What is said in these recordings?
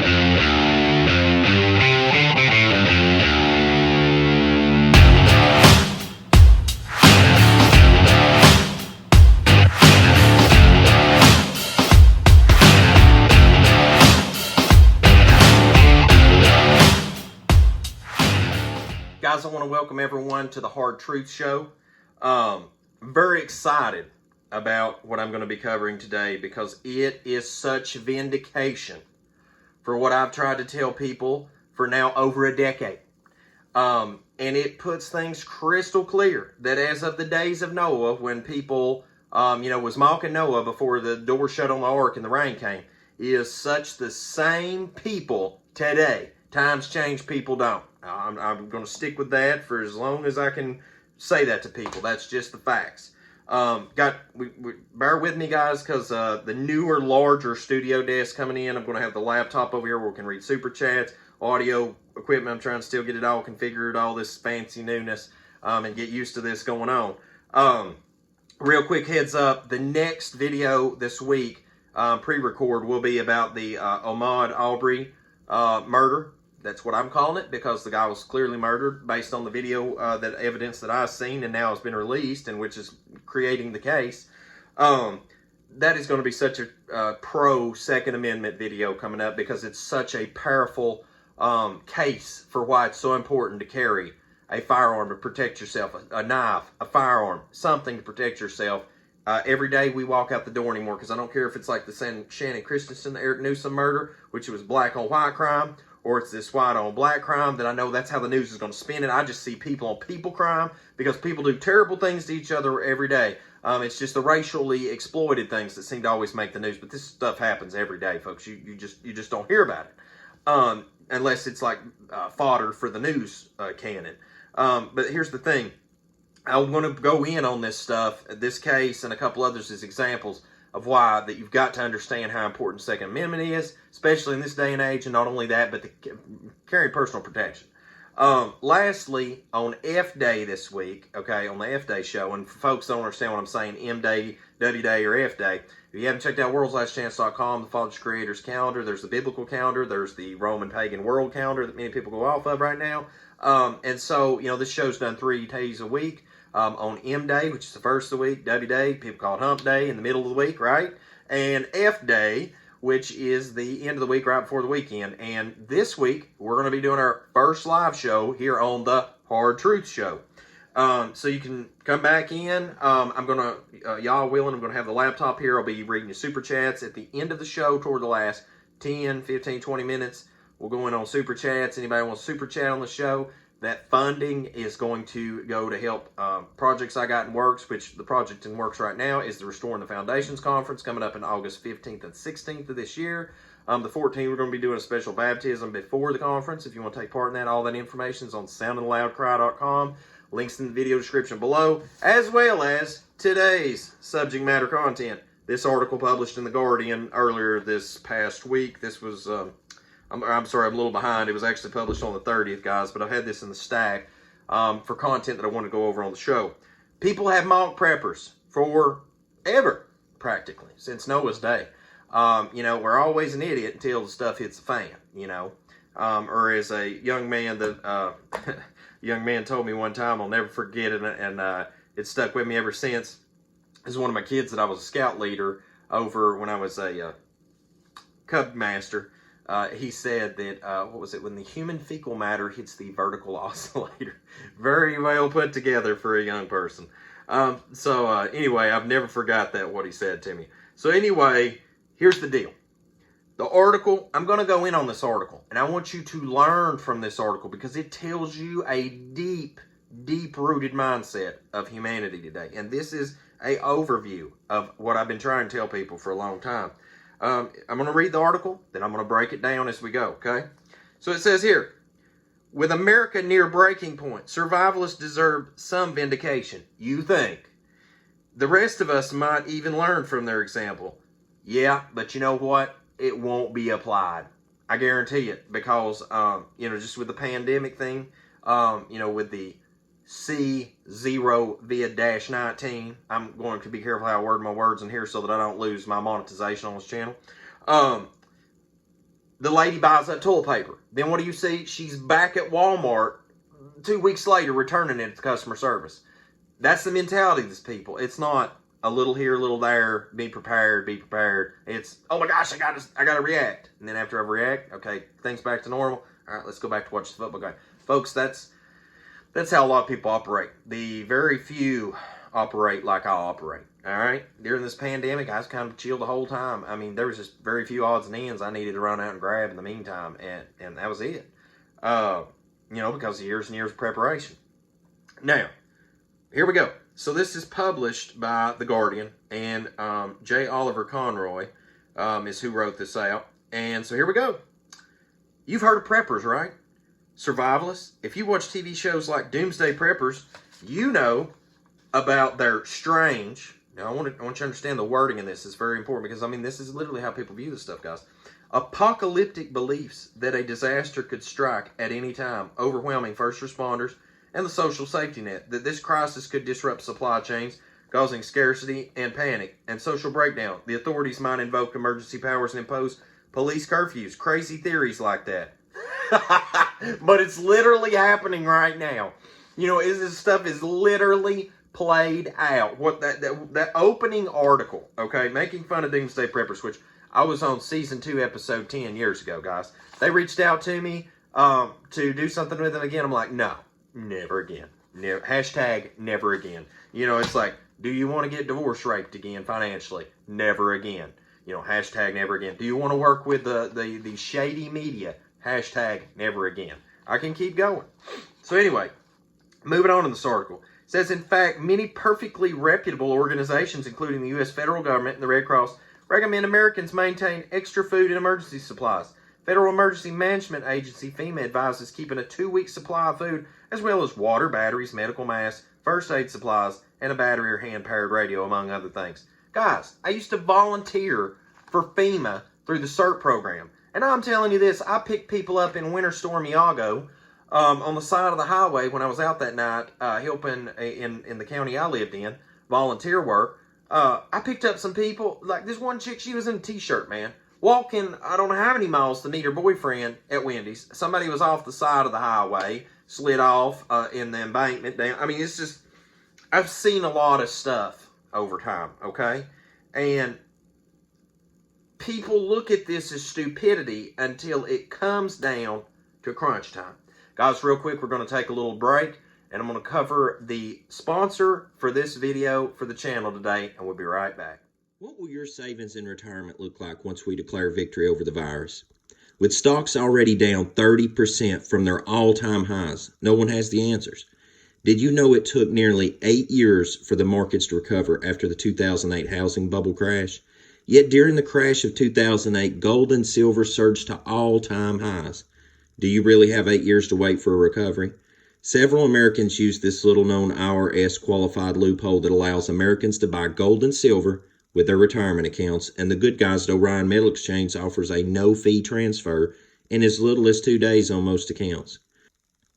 Guys, I want to welcome everyone to the Hard Truth Show. Very excited about what I'm going to be covering today because it is such vindication for what I've tried to tell people for now over a decade. And it puts things crystal clear that as of the days of Noah, when people, was mocking Noah before the door shut on the ark and the rain came, is such the same people today. Times change, people don't. I'm going to stick with that for as long as I can say that to people. That's just the facts. Bear with me, guys, because the newer, larger studio desk coming in. I'm going to have the laptop over here where we can read super chats, audio equipment. I'm trying to still get it all configured, all this fancy newness, and get used to this going on. Real quick heads up: the next video this week, pre-record, will be about the Ahmaud Arbery murder. That's what I'm calling it, because the guy was clearly murdered based on the video, that evidence that I've seen and now has been released, and which is creating the case. That is going to be such a pro Second Amendment video coming up, because it's such a powerful case for why it's so important to carry a firearm to protect yourself, a knife, a firearm, something to protect yourself. Every day we walk out the door anymore, because I don't care if it's like the Shannon Christensen, Eric Newsom murder, which was black on white crime, or it's this white on black crime, that I know that's how the news is going to spin it. I just see people on people crime, because people do terrible things to each other every day. It's just the racially exploited things that seem to always make the news. But this stuff happens every day, folks. You just don't hear about it, unless it's like fodder for the news cannon. But here's the thing. I'm going to go in on this stuff, this case, and a couple others as examples of why that you've got to understand how important Second Amendment is, especially in this day and age, and not only that, but the carrying personal protection. Lastly, on F Day this week, okay, on the F Day show, and for folks don't understand what I'm saying, M Day, W Day, or F Day, if you haven't checked out worldslastchance.com, the Father's Creator's calendar, there's the biblical calendar, there's the Roman pagan world calendar that many people go off of right now. And so, this show's done 3 days a week. On M Day, which is the first of the week, W Day, people call it Hump Day, in the middle of the week, right? And F Day, which is the end of the week, right before the weekend. And this week, we're going to be doing our first live show here on the Hard Truth Show. So you can come back in. I'm going to, y'all willing, I'm going to have the laptop here. I'll be reading your super chats at the end of the show, toward the last 10, 15, 20 minutes. We'll go in on super chats. Anybody wants super chat on the show? That funding is going to go to help projects I got in works, which the project in works right now is the Restoring the Foundations Conference coming up in August 15th and 16th of this year. The 14th, we're going to be doing a special baptism before the conference. If you want to take part in that, all that information is on soundandloudcry.com. Links in the video description below, as well as today's subject matter content. This article published in The Guardian earlier this past week. This was... I'm sorry, I'm a little behind. It was actually published on the 30th, guys, but I've had this in the stack for content that I want to go over on the show. People have mock preppers forever, practically, since Noah's day. We're always an idiot until the stuff hits the fan, or as a young man that young man told me one time, I'll never forget it, and it stuck with me ever since. This is one of my kids that I was a scout leader over when I was a Cub master. He said that, when the human fecal matter hits the vertical oscillator. Very well put together for a young person. Anyway, I've never forgot that, what he said to me. So anyway, here's the deal. The article, I'm going to go in on this article, and I want you to learn from this article, because it tells you a deep, deep-rooted mindset of humanity today. And this is an overview of what I've been trying to tell people for a long time. I'm going to read the article, then I'm going to break it down as we go, okay? So it says here, with America near breaking point, survivalists deserve some vindication. You think. The rest of us might even learn from their example. Yeah, but you know what? It won't be applied. I guarantee it, because, just with the pandemic thing, with the C0 vid-19. I'm going to be careful how I word my words in here so that I don't lose my monetization on this channel. The lady buys that toilet paper. Then what do you see? She's back at Walmart 2 weeks later returning it to customer service. That's the mentality of these people. It's not a little here, a little there, be prepared, be prepared. It's, oh my gosh, I gotta react. And then after I react, okay, things back to normal. All right, let's go back to watch the football game. Folks, that's how a lot of people operate. The very few operate like I operate. All right, during this pandemic, I was kind of chilled the whole time. I mean, there was just very few odds and ends I needed to run out and grab in the meantime, and that was it. Because of years and years of preparation. Now, here we go. So this is published by The Guardian, and J. Oliver Conroy is who wrote this out. And so here we go. You've heard of preppers, right? Survivalists. If you watch TV shows like Doomsday Preppers, you know about their strange... Now, I want you to understand the wording in this. It's very important because, I mean, this is literally how people view this stuff, guys. Apocalyptic beliefs that a disaster could strike at any time, overwhelming first responders and the social safety net, that this crisis could disrupt supply chains, causing scarcity and panic and social breakdown. The authorities might invoke emergency powers and impose police curfews. Crazy theories like that. But it's literally happening right now. This stuff is literally played out. What that opening article, okay, making fun of Doomsday Preppers, which I was on season 2, episode 10 years ago, guys. They reached out to me to do something with them again. I'm like, no, never again. Never, hashtag never again. It's like, do you want to get divorce raped again financially? Never again. Hashtag never again. Do you want to work with the shady media? Hashtag never again. I can keep going. So anyway, moving on in this article. It says, in fact, many perfectly reputable organizations, including the U.S. federal government and the Red Cross, recommend Americans maintain extra food and emergency supplies. Federal Emergency Management Agency, FEMA, advises keeping a 2-week supply of food, as well as water, batteries, medical masks, first aid supplies, and a battery or hand-powered radio, among other things. Guys, I used to volunteer for FEMA through the CERT program. And I'm telling you this, I picked people up in Winter Storm Iago, on the side of the highway when I was out that night helping in the county I lived in, volunteer work. I picked up some people, like this one chick, she was in a t-shirt, man. Walking, I don't know how many miles to meet her boyfriend at Wendy's. Somebody was off the side of the highway, slid off in the embankment down. I mean, it's just, I've seen a lot of stuff over time, okay? And people look at this as stupidity until it comes down to crunch time. Guys, real quick, we're going to take a little break, and I'm going to cover the sponsor for this video for the channel today, and we'll be right back. What will your savings in retirement look like once we declare victory over the virus? With stocks already down 30% from their all-time highs, no one has the answers. Did you know it took nearly 8 years for the markets to recover after the 2008 housing bubble crash? Yet during the crash of 2008, gold and silver surged to all-time highs. Do you really have 8 years to wait for a recovery? Several Americans use this little-known IRS qualified loophole that allows Americans to buy gold and silver with their retirement accounts, and the good guys at Orion Metal Exchange offers a no-fee transfer in as little as 2 days on most accounts.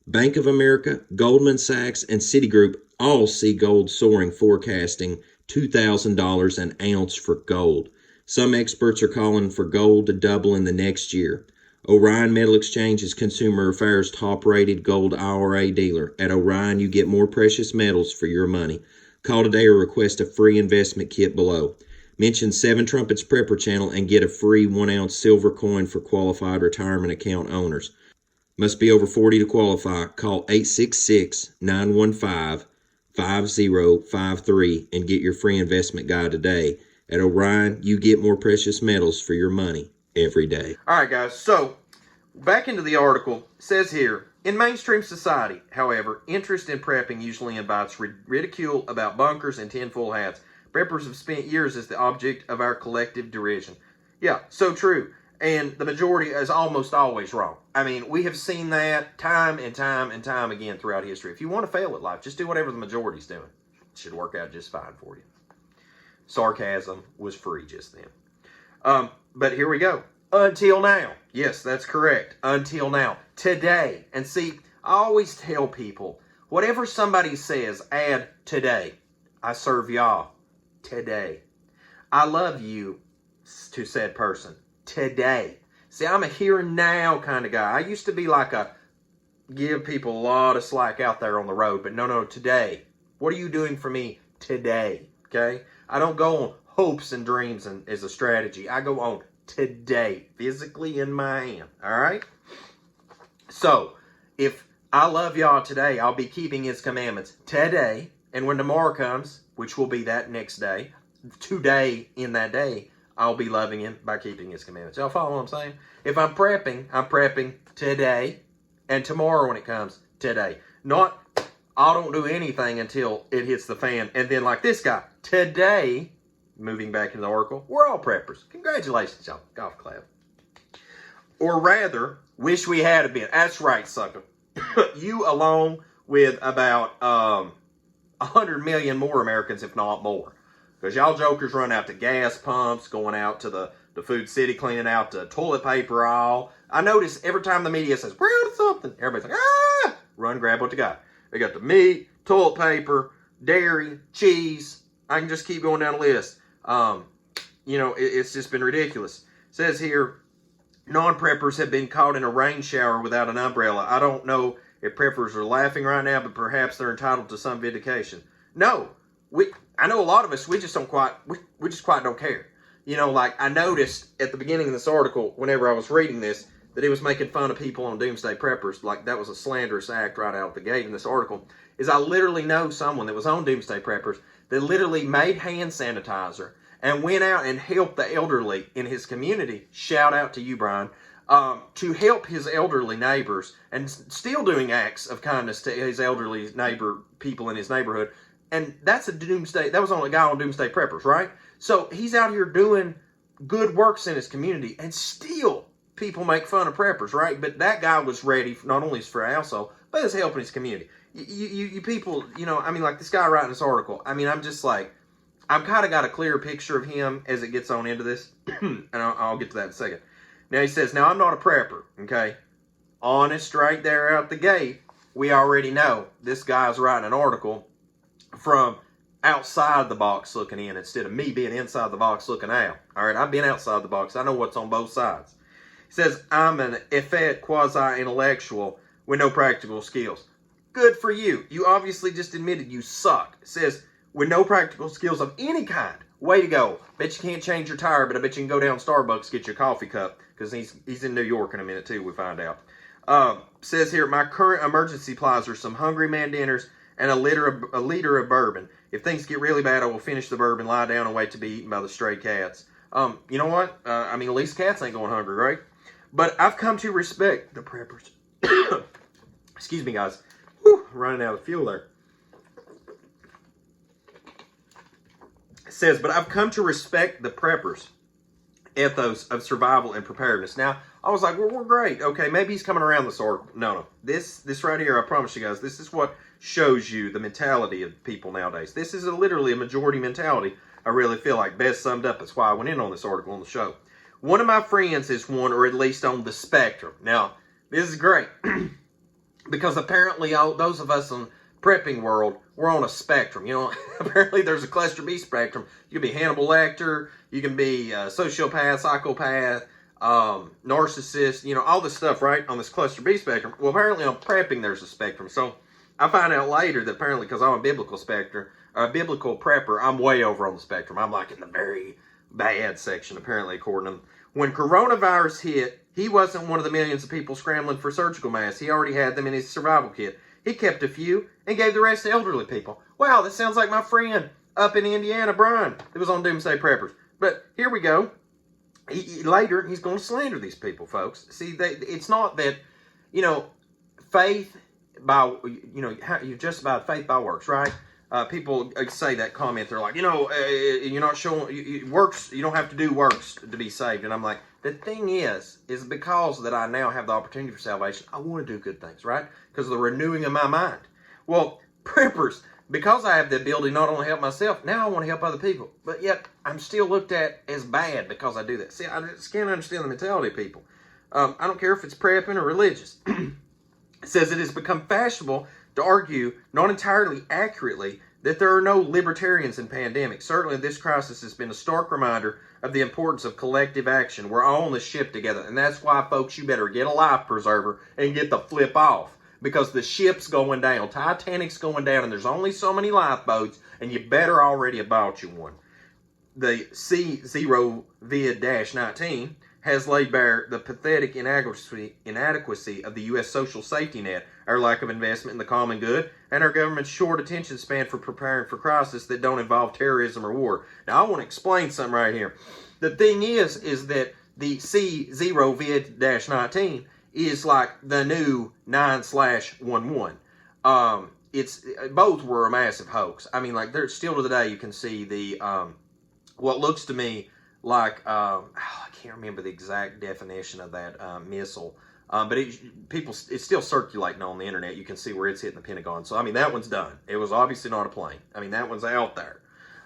Bank of America, Goldman Sachs, and Citigroup all see gold soaring, forecasting $2,000 an ounce for gold. Some experts are calling for gold to double in the next year. Orion Metal Exchange is Consumer Affairs' top-rated gold IRA dealer. At Orion, you get more precious metals for your money. Call today or request a free investment kit below. Mention 7 Trumpets Prepper Channel and get a free 1-ounce silver coin for qualified retirement account owners. Must be over 40 to qualify. Call 866-915-5053 and get your free investment guide today. At Orion, you get more precious metals for your money every day. All right, guys. So, back into the article. It says here, in mainstream society, however, interest in prepping usually invites ridicule about bunkers and tinfoil hats. Preppers have spent years as the object of our collective derision. Yeah, so true. And the majority is almost always wrong. I mean, we have seen that time and time and time again throughout history. If you want to fail at life, just do whatever the majority's doing. It should work out just fine for you. Sarcasm was free just then. But here we go. Until now. Yes, that's correct. Until now. Today. And see, I always tell people, whatever somebody says, add today. I serve y'all today. I love you to said person today. See, I'm a here and now kind of guy. I used to be like a give people a lot of slack out there on the road, but no, today. What are you doing for me today? Okay? I don't go on hopes and dreams as a strategy. I go on today, physically in my hand. All right? So, if I love y'all today, I'll be keeping his commandments today. And when tomorrow comes, which will be that next day, today in that day, I'll be loving him by keeping his commandments. Y'all follow what I'm saying? If I'm prepping today and tomorrow when it comes, today. Not, I don't do anything until it hits the fan. And then like this guy, today, moving back into the oracle, we're all preppers. Congratulations, y'all. Golf clap. Or rather, wish we had been. That's right, sucker. You along with about 100 million more Americans, if not more. Because y'all jokers run out to gas pumps, going out to the Food City, cleaning out the toilet paper aisle. I notice every time the media says, we're out of something, everybody's like, ah! Run, grab what they got. They got the meat, toilet paper, dairy, cheese. I can just keep going down the list. It's just been ridiculous. It says here, non-preppers have been caught in a rain shower without an umbrella. I don't know if preppers are laughing right now, but perhaps they're entitled to some vindication. No, I know a lot of us, we just quite don't care. Like I noticed at the beginning of this article, whenever I was reading this, that it was making fun of people on doomsday preppers. Like that was a slanderous act right out of the gate in this article. Is I literally know someone that was on doomsday preppers that literally made hand sanitizer and went out and helped the elderly in his community. Shout out to you, Brian. To help his elderly neighbors and still doing acts of kindness to his elderly people in his neighborhood. And that was on a guy on doomsday preppers, right? So he's out here doing good works in his community and still people make fun of preppers, right? But that guy was ready, not only for household, but as helping his community. You people, like this guy writing this article, I'm just like, I've kind of got a clearer picture of him as it gets on into this, and I'll get to that in a second. Now he says, now I'm not a prepper, okay? Honest right there out the gate, we already know this guy's writing an article from outside the box looking in instead of me being inside the box looking out. All right, I've been outside the box. I know what's on both sides. He says, I'm an effete quasi-intellectual with no practical skills. Good for you. You obviously just admitted you suck. It says, with no practical skills of any kind. Way to go. Bet you can't change your tire, but I bet you can go down to Starbucks, get your coffee cup, because he's in New York in a minute too, we find out. Says here, my current emergency supplies are some Hungry Man dinners and a liter of bourbon. If things get really bad, I will finish the bourbon, lie down, and wait to be eaten by the stray cats. You know what? At least cats ain't going hungry, right? But I've come to respect the preppers. Excuse me, guys. Whew, running out of fuel there. It says, but I've come to respect the preppers' ethos of survival and preparedness. Now, I was like, well, we're great. Okay, maybe he's coming around this article. No. This right here, I promise you guys, this is what shows you the mentality of people nowadays. This is literally a majority mentality, I really feel like. Best summed up. That's why I went in on this article on the show. One of my friends is one, or at least on the spectrum. Now, this is great. Because apparently, those of us in prepping world, we're on a spectrum. Apparently there's a cluster B spectrum. You can be Hannibal Lecter, you can be sociopath, psychopath, narcissist, all this stuff, right, on this cluster B spectrum. Well, apparently on prepping there's a spectrum. So I find out later that apparently because I'm a biblical prepper, I'm way over on the spectrum. I'm like in the very bad section, apparently, according to them. When coronavirus hit, he wasn't one of the millions of people scrambling for surgical masks. He already had them in his survival kit. He kept a few and gave the rest to elderly people. Wow, that sounds like my friend up in Indiana, Brian, that was on Doomsday Preppers. But here we go. Later, he's going to slander these people, folks. See, it's not that, faith by, you're just about faith by works, right? People say that comment. They're like, you're not showing works. You don't have to do works to be saved. And I'm like, the thing is because that I now have the opportunity for salvation, I want to do good things, right? Because of the renewing of my mind. Well, preppers, because I have the ability not only to help myself, now I want to help other people. But yet, I'm still looked at as bad because I do that. See, I just can't understand the mentality of people. I don't care if it's prepping or religious. It says it has become fashionable to argue, not entirely accurately, that there are no libertarians in pandemics. Certainly, this crisis has been a stark reminder of the importance of collective action. We're all on the ship together, and that's why, folks, you better get a life preserver and get the flip off, because the ship's going down. Titanic's going down, and there's only so many lifeboats, and you better already have bought you one. The C0 Vid-19 has laid bare the pathetic inadequacy of the U.S. social safety net, our lack of investment in the common good, and our government's short attention span for preparing for crises that don't involve terrorism or war. Now, I want to explain something right here. The thing is that the C0 Vid-19 is like the new 9/11. It's both were a massive hoax. I mean, like, there's still to the day you can see the what looks to me like I can't remember the exact definition of that missile, but it's still circulating on the internet. You can see where it's hitting the Pentagon. So I mean, that one's done. It was obviously not a plane. I mean, that one's out there,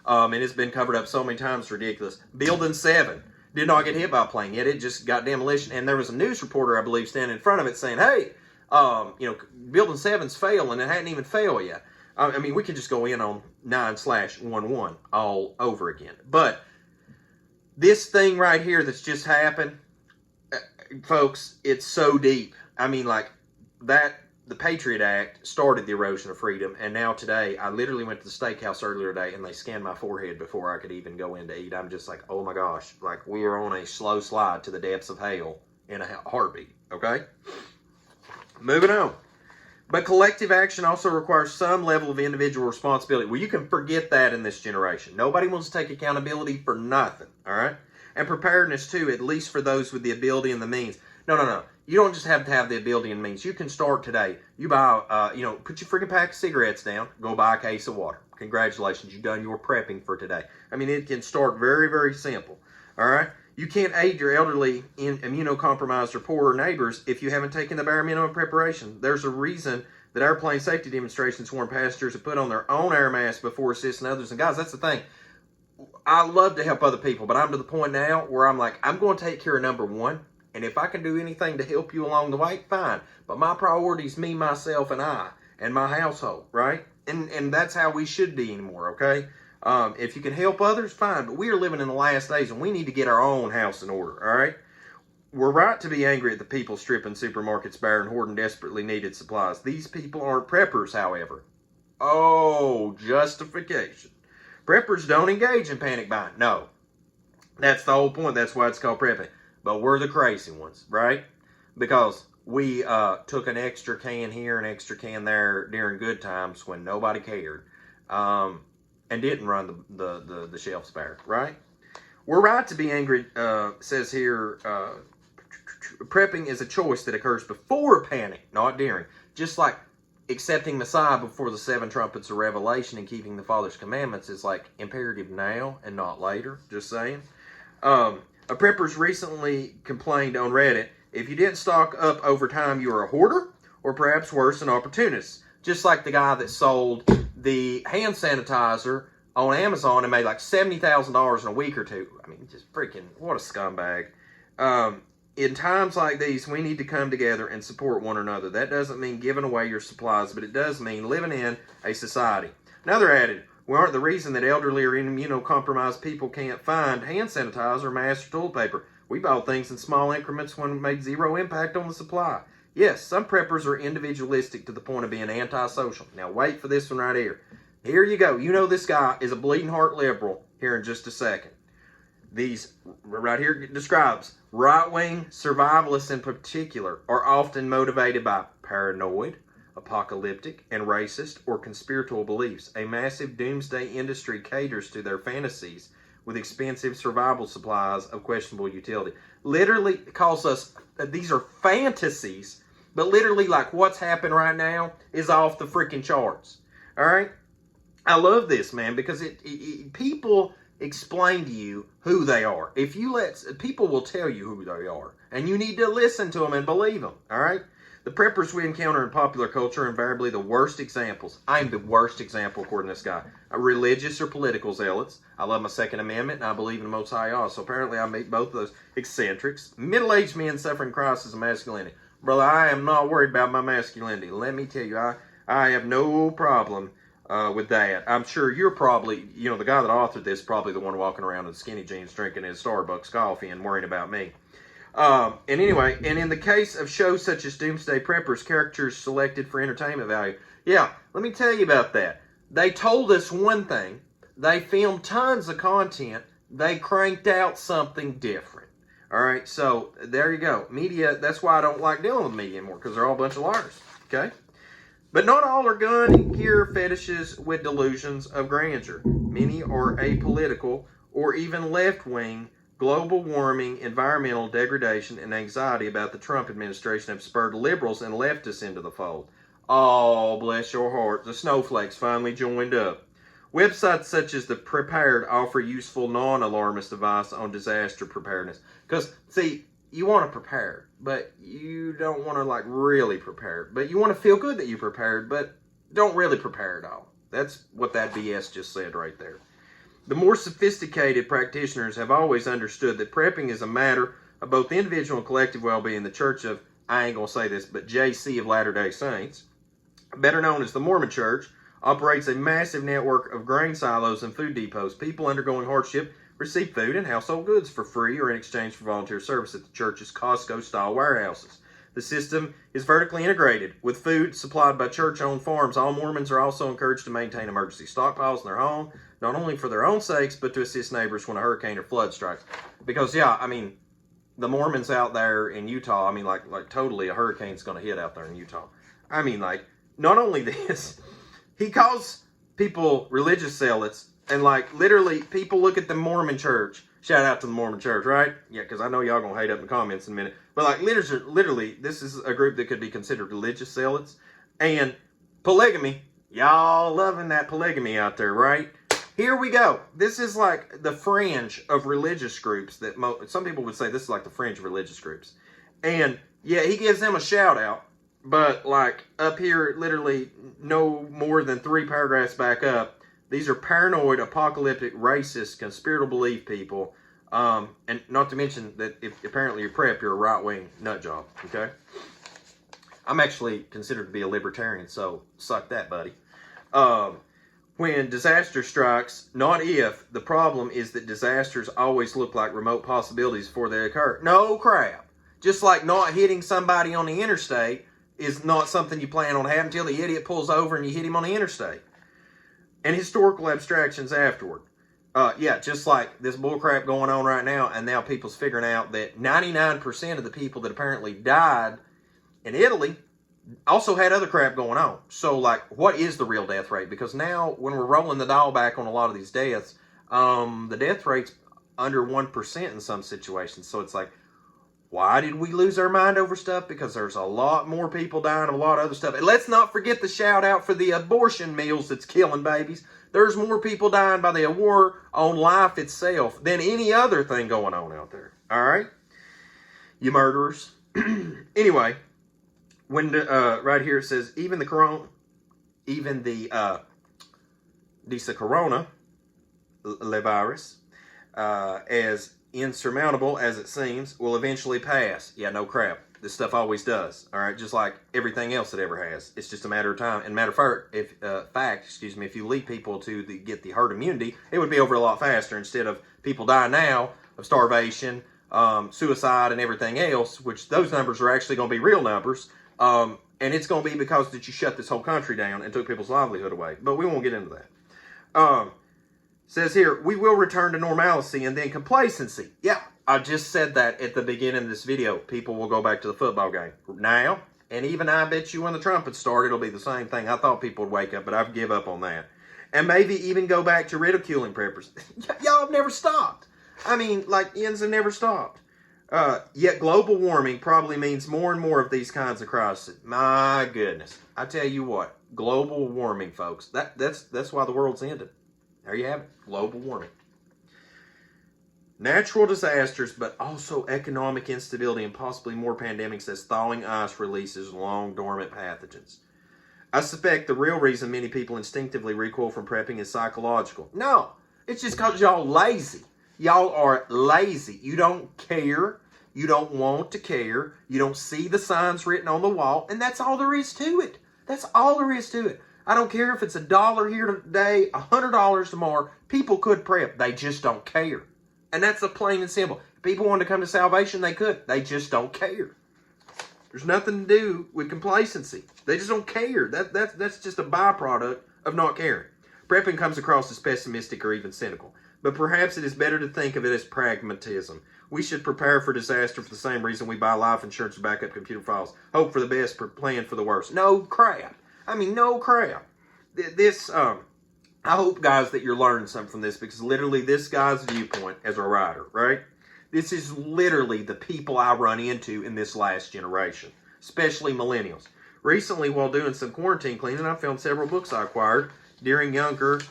and it's been covered up so many times, it's ridiculous. Building 7 did not get hit by a plane yet. It just got demolition, and there was a news reporter, I believe, standing in front of it saying, "Hey, Building 7's failing, and it hadn't even failed yet." I mean, we could just go in on 9/11 all over again, but this thing right here that's just happened, folks, it's so deep. I mean, like, that, the Patriot Act started the erosion of freedom, and now today, I literally went to the steakhouse earlier today, and they scanned my forehead before I could even go in to eat. I'm just like, oh my gosh, like, we are on a slow slide to the depths of hell in a heartbeat, okay? Moving on. But collective action also requires some level of individual responsibility. Well, you can forget that in this generation. Nobody wants to take accountability for nothing, all right? And preparedness, too, at least for those with the ability and the means. No. You don't just have to have the ability and means. You can start today. You buy, put your freaking pack of cigarettes down. Go buy a case of water. Congratulations, you've done your prepping for today. I mean, it can start very, very simple, all right? You can't aid your elderly, immunocompromised, or poorer neighbors if you haven't taken the bare minimum preparation. There's a reason that airplane safety demonstrations warn passengers to put on their own air mask before assisting others. And guys, that's the thing. I love to help other people, but I'm to the point now where I'm like, I'm going to take care of number one. And if I can do anything to help you along the way, fine. But my priority is me, myself, and I, and my household, right? And that's how we should be anymore, okay? If you can help others, fine. But we are living in the last days, and we need to get our own house in order, all right? We're right to be angry at the people stripping supermarkets bare and hoarding desperately needed supplies. These people aren't preppers, however. Oh, justification. Preppers don't engage in panic buying. No. That's the whole point. That's why it's called prepping. But we're the crazy ones, right? Because we took an extra can here, an extra can there during good times when nobody cared. And didn't run the shelves bare, right? We're right to be angry, says here, prepping is a choice that occurs before panic, not during. Just like accepting Messiah before the 7 trumpets of Revelation and keeping the Father's commandments is like imperative now and not later, just saying. A prepper's recently complained on Reddit, if you didn't stock up over time, you are a hoarder, or perhaps worse, an opportunist. Just like the guy that sold the hand sanitizer on Amazon and made like $70,000 in a week or two. I mean, just freaking, what a scumbag. In times like these, we need to come together and support one another. That doesn't mean giving away your supplies, but it does mean living in a society. Another added, we aren't the reason that elderly or immunocompromised people can't find hand sanitizer, masks, or toilet paper. We bought things in small increments when it made zero impact on the supply. Yes, some preppers are individualistic to the point of being antisocial. Now wait for this one right here. Here you go. You know this guy is a bleeding heart liberal here in just a second. These right here describes right-wing survivalists in particular are often motivated by paranoid, apocalyptic, and racist or conspiratorial beliefs. A massive doomsday industry caters to their fantasies with expensive survival supplies of questionable utility. Literally calls us, these are fantasies, but literally like what's happened right now is off the freaking charts. All right? I love this, man, because people explain to you who they are. If you people will tell you who they are, and you need to listen to them and believe them, all right? The preppers we encounter in popular culture are invariably the worst examples. I am the worst example, according to this guy. Religious or political zealots. I love my Second Amendment, and I believe in the Most High Allah. So apparently I meet both of those. Eccentrics. Middle-aged men suffering crisis of masculinity. Brother, I am not worried about my masculinity. Let me tell you, I have no problem with that. I'm sure you're probably, the guy that authored this is probably the one walking around in skinny jeans drinking his Starbucks coffee and worrying about me. And anyway, and in the case of shows such as Doomsday Preppers, characters selected for entertainment value. Yeah, let me tell you about that. They told us one thing. They filmed tons of content. They cranked out something different. All right, so there you go. Media, that's why I don't like dealing with media anymore, because they're all a bunch of liars, okay? But not all are gun and gear fetishes with delusions of grandeur. Many are apolitical or even left-wing. Global warming, environmental degradation, and anxiety about the Trump administration have spurred liberals and leftists into the fold. Oh, bless your heart. The snowflakes finally joined up. Websites such as The Prepared offer useful non-alarmist advice on disaster preparedness. Because, see, you want to prepare, but you don't want to, really prepare. But you want to feel good that you prepared, but don't really prepare at all. That's what that BS just said right there. The more sophisticated practitioners have always understood that prepping is a matter of both individual and collective well-being. The Church of, I ain't going to say this, but JC of Latter-day Saints, better known as the Mormon Church, operates a massive network of grain silos and food depots. People undergoing hardship receive food and household goods for free or in exchange for volunteer service at the church's Costco-style warehouses. The system is vertically integrated with food supplied by church-owned farms. All Mormons are also encouraged to maintain emergency stockpiles in their home, not only for their own sakes, but to assist neighbors when a hurricane or flood strikes. Because, yeah, I mean, the Mormons out there in Utah, I mean, like totally a hurricane's going to hit out there in Utah. I mean, not only this, he calls people religious zealots, and, literally, people look at the Mormon Church. Shout out to the Mormon Church, right? Yeah, because I know y'all going to hate up in the comments in a minute. But, literally, this is a group that could be considered religious zealots. And polygamy, y'all loving that polygamy out there, right? Here we go. This is like the fringe of religious groups that some people would say this is like the fringe of religious groups. And, yeah, he gives them a shout out. But, up here, literally, no more than 3 paragraphs back up, these are paranoid, apocalyptic, racist, conspiratorial belief people. And not to mention that if apparently you're prep, you're a right-wing nut job, okay? I'm actually considered to be a libertarian, so suck that, buddy. When disaster strikes, not if, the problem is that disasters always look like remote possibilities before they occur. No crap. Just like not hitting somebody on the interstate is not something you plan on having until the idiot pulls over and you hit him on the interstate. And historical abstractions afterward. Yeah, just like this bullcrap going on right now, and now people's figuring out that 99% of the people that apparently died in Italy also had other crap going on. So, what is the real death rate? Because now, when we're rolling the dial back on a lot of these deaths, the death rate's under 1% in some situations. So it's like, why did we lose our mind over stuff? Because there's a lot more people dying of a lot of other stuff. And let's not forget the shout out for the abortion mills that's killing babies. There's more people dying by the war on life itself than any other thing going on out there. All right? You murderers. Anyway, when right here it says, even the corona virus, as insurmountable as it seems, will eventually pass. Yeah, no crap. This stuff always does. All right, just like everything else it ever has. It's just a matter of time. And matter of fact, if you lead people to get the herd immunity, it would be over a lot faster instead of people dying now of starvation, suicide, and everything else, which those numbers are actually going to be real numbers. And it's going to be because that you shut this whole country down and took people's livelihood away. But we won't get into that. Says here, we will return to normalcy and then complacency. Yeah, I just said that at the beginning of this video. People will go back to the football game now. And even I bet you when the trumpets start, it'll be the same thing. I thought people would wake up, but I've give up on that. And maybe even go back to ridiculing preppers. Y'all have never stopped. I mean, ends have never stopped. Yet global warming probably means more and more of these kinds of crises. My goodness. I tell you what, global warming, folks. That's why the world's ended. There you have it. Global warming. Natural disasters, but also economic instability and possibly more pandemics as thawing ice releases long dormant pathogens. I suspect the real reason many people instinctively recoil from prepping is psychological. No, it's just because y'all lazy. Y'all are lazy. You don't care. You don't want to care. You don't see the signs written on the wall, and that's all there is to it. That's all there is to it. I don't care if it's $1 here today, $100 tomorrow. People could prep. They just don't care. And that's a plain and simple. If people wanted to come to salvation, they could. They just don't care. There's nothing to do with complacency. They just don't care. That's just a byproduct of not caring. Prepping comes across as pessimistic or even cynical. But perhaps it is better to think of it as pragmatism. We should prepare for disaster for the same reason we buy life insurance or backup computer files. Hope for the best, plan for the worst. No crap. I mean, no crap. I hope, guys, that you're learning something from this, because literally this guy's viewpoint as a writer, right? This is literally the people I run into in this last generation, especially millennials. Recently, while doing some quarantine cleaning, I found several books I acquired during younger,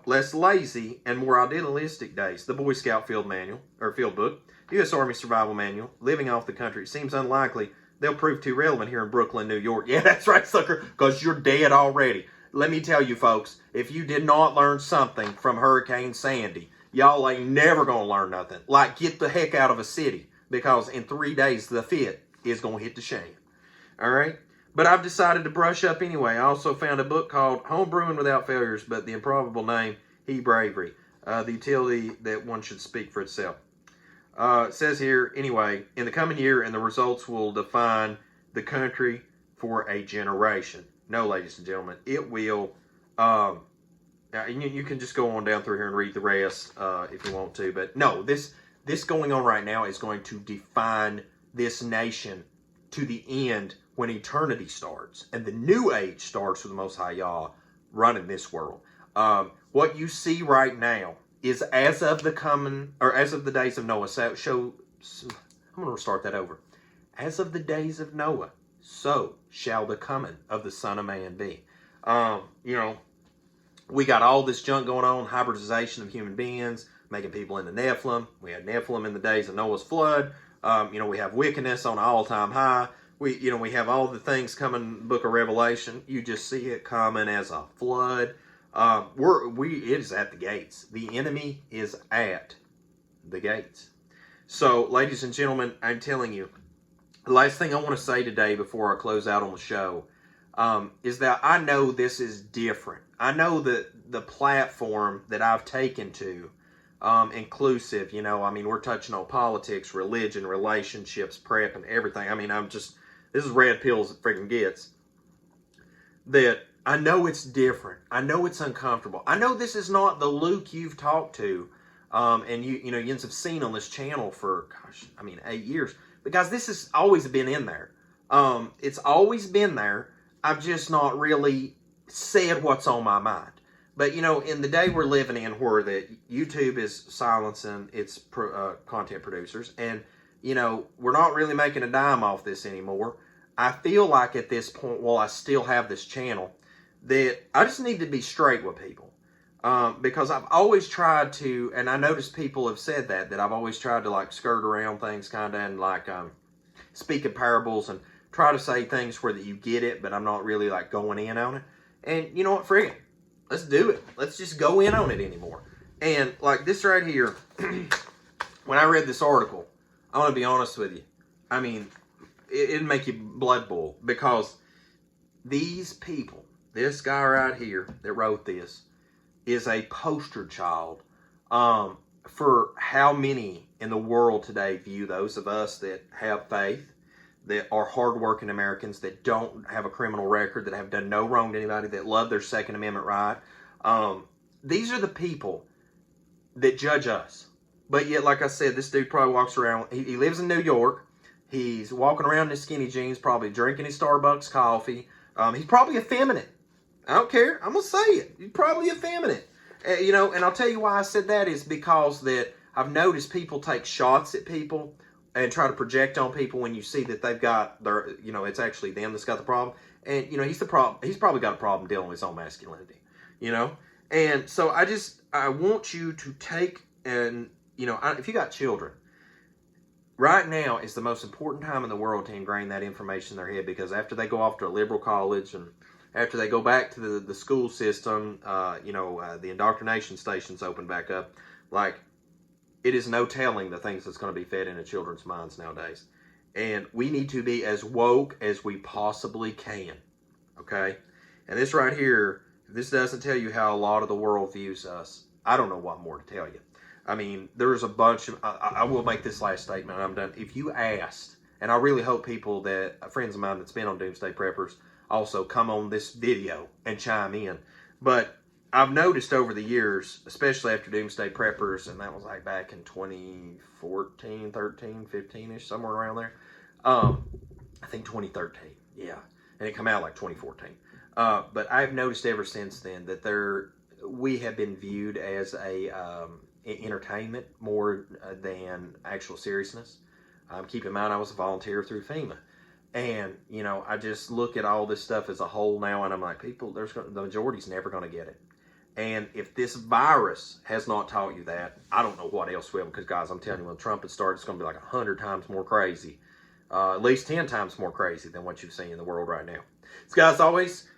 less lazy, and more idealistic days. The Boy Scout Field Book, U.S. Army Survival Manual, Living Off the Country. It seems unlikely they'll prove too relevant here in Brooklyn, New York. Yeah, that's right, sucker, because you're dead already. Let me tell you, folks, if you did not learn something from Hurricane Sandy, y'all ain't never going to learn nothing. Like, get the heck out of a city, because in 3 days, the fit is going to hit the shame. All right? But I've decided to brush up anyway. I also found a book called Home Brewing Without Failures, but the improbable name, He Bravery. The utility that one should speak for itself. It says here, anyway, in the coming year, and the results will define the country for a generation. No, ladies and gentlemen, it will. You can just go on down through here and read the rest if you want to. But no, this going on right now is going to define this nation to the end when eternity starts. And the new age starts with the Most High Yah running this world. What you see right now is as of the days of Noah. I'm going to start that over. As of the days of Noah, so shall the coming of the Son of Man be. We got all this junk going on, hybridization of human beings, making people into Nephilim. We had Nephilim in the days of Noah's flood. We have wickedness on an all-time high. We have all the things coming in the book of Revelation. You just see it coming as a flood. It is at the gates. The enemy is at the gates. So, ladies and gentlemen, I'm telling you, the last thing I want to say today before I close out on the show is that I know this is different. I know that the platform that I've taken to, inclusive, we're touching on politics, religion, relationships, prep, and everything. This is red pills it freaking gets. That I know it's different. I know it's uncomfortable. I know this is not the Luke you've talked to, and you have seen on this channel for, 8 years. But guys, this has always been in there. It's always been there. I've just not really said what's on my mind. But, in the day we're living in where that YouTube is silencing its content producers, and, we're not really making a dime off this anymore, I feel like at this point, while I still have this channel, that I just need to be straight with people. Because I've always tried to, and I noticed people have said that I've always tried to skirt around things kind of, and speak in parables and try to say things where that you get it, but I'm not really going in on it. And you know what, friggin', let's do it. Let's just go in on it anymore. And this right here, when I read this article, I want to be honest with you. It'd make you blood boil, because these people, this guy right here that wrote this, is a poster child for how many in the world today view those of us that have faith, that are hardworking Americans, that don't have a criminal record, that have done no wrong to anybody, that love their Second Amendment right. These are the people that judge us. But yet, like I said, this dude probably walks around, he lives in New York, he's walking around in his skinny jeans, probably drinking his Starbucks coffee. He's probably effeminate. I don't care. I'm going to say it. He's probably effeminate. And I'll tell you why I said that is because that I've noticed people take shots at people and try to project on people when you see that they've got their, it's actually them that's got the problem. And, he's the problem. He's probably got a problem dealing with his own masculinity, And so I want you to take and, if you got children, right now is the most important time in the world to ingrain that information in their head, because after they go off to a liberal college and after they go back to the school system, the indoctrination stations open back up, it is no telling the things that's going to be fed into children's minds nowadays. And we need to be as woke as we possibly can, okay? And this right here, if this doesn't tell you how a lot of the world views us, I don't know what more to tell you. I mean, there's a bunch of, I will make this last statement and I'm done. If you asked, and I really hope people that, friends of mine that's been on Doomsday Preppers, also come on this video and chime in. But I've noticed over the years, especially after Doomsday Preppers, and that was like back in 2014, 13, 15-ish, somewhere around there. I think 2013, yeah. And it came out like 2014. But I've noticed ever since then that we have been viewed as a entertainment more than actual seriousness. Keep in mind, I was a volunteer through FEMA. And, you know, I just look at all this stuff as a whole now, and I'm like, people, the majority's never going to get it. And if this virus has not taught you that, I don't know what else will, because, guys, I'm telling you, when trumpets start, it's going to be like 100 times more crazy. At least 10 times more crazy than what you've seen in the world right now. So, guys, as always,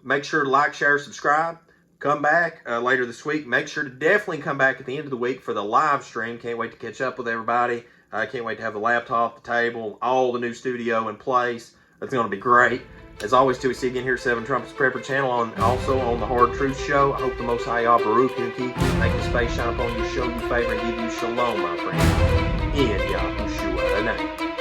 make sure to like, share, subscribe. Come back later this week. Make sure to definitely come back at the end of the week for the live stream. Can't wait to catch up with everybody. I can't wait to have the laptop, the table, all the new studio in place. It's going to be great. As always, till we see you again here at 7 Trumpets Prepper Channel, also on the Hard Truth Show. I hope the Most High Yah Baruch and keep you, make His face shine upon you, show you favor, and give you shalom, my friend. In Yahushua's name.